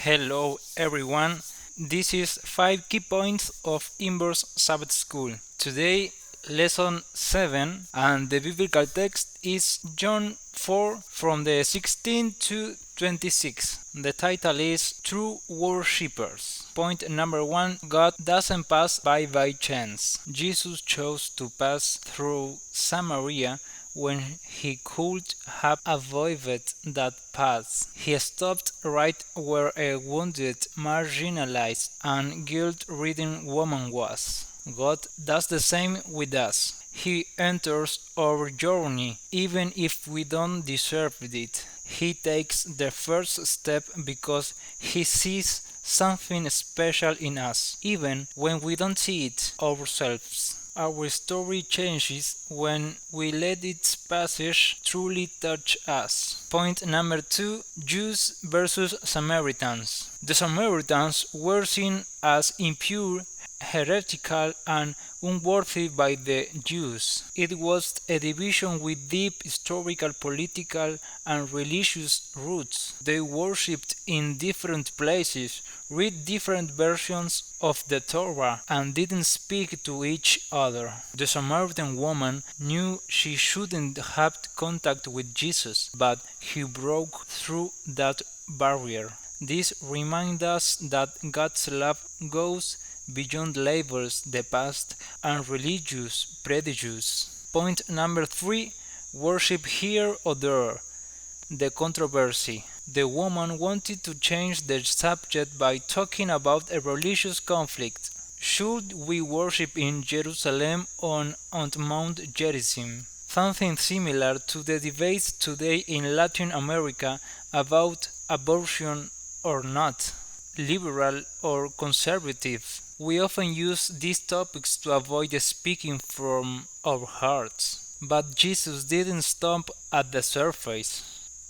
Hello everyone. This is 5 key points of Inverse Sabbath School. Today, lesson 7, and the biblical text is John 4 from the 16 to 26. The title is True Worshippers. Point number 1, God doesn't pass by chance. Jesus chose to pass through Samaria when he could have avoided that path. He stopped right where a wounded, marginalized, and guilt-ridden woman was. God does the same with us. He enters our journey even if we don't deserve it. He takes the first step because he sees something special in us, even when we don't see it ourselves. Our story changes when we let its passage truly touch us. Point number 2, Jews versus Samaritans. The Samaritans were seen as impure, heretical, and unworthy by the Jews. It was a division with deep historical, political, and religious roots. They worshipped in different places, read different versions of the Torah, and didn't speak to each other. The Samaritan woman knew she shouldn't have contact with Jesus, but he broke through that barrier. This reminds us that God's love goes beyond labels, the past, and religious prejudice. Point number 3, worship here or there. The controversy. The woman wanted to change the subject by talking about a religious conflict. Should we worship in Jerusalem or on Mount Gerizim? Something similar to the debates today in Latin America about abortion or not, liberal or conservative. We often use these topics to avoid speaking from our hearts. But Jesus didn't stop at the surface.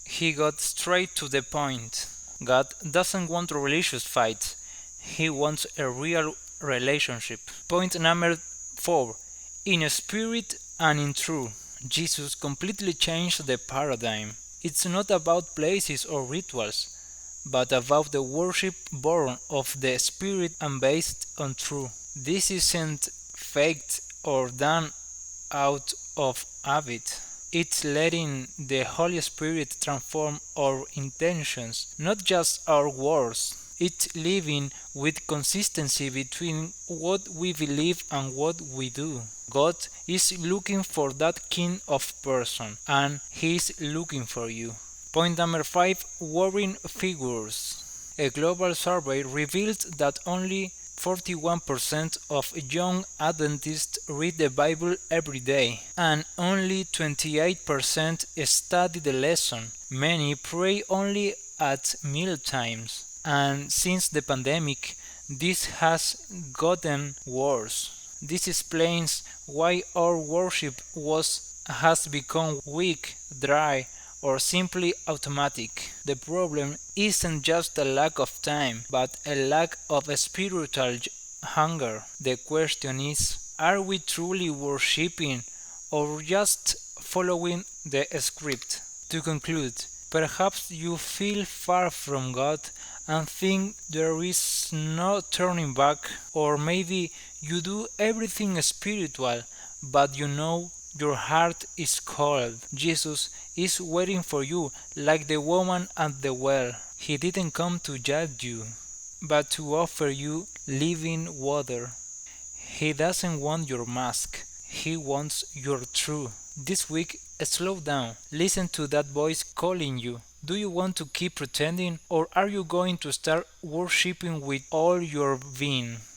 He got straight to the point. God doesn't want a religious fight. He wants a real relationship. Point number 4. In spirit and in truth. Jesus completely changed the paradigm. It's not about places or rituals, but about the worship born of the Spirit and based on truth. This isn't faked or done out of habit. It's letting the Holy Spirit transform our intentions, not just our words. It's living with consistency between what we believe and what we do. God is looking for that kind of person, and He is looking for you. Point number 5, worrying figures. A global survey revealed that only 41% of young Adventists read the Bible every day, and only 28% study the lesson. Many pray only at meal times, and since the pandemic, this has gotten worse. This explains why our worship has become weak, dry, or simply automatic. The problem isn't just a lack of time, but a lack of a spiritual hunger. The question is, are we truly worshipping or just following the script? To conclude, perhaps you feel far from God and think there is no turning back, or maybe you do everything spiritual, but you know your heart is cold. Jesus is waiting for you like the woman at the well. He didn't come to judge you, but to offer you living water. He doesn't want your mask. He wants your truth. This week, slow down. Listen to that voice calling you. Do you want to keep pretending, or are you going to start worshipping with all your being?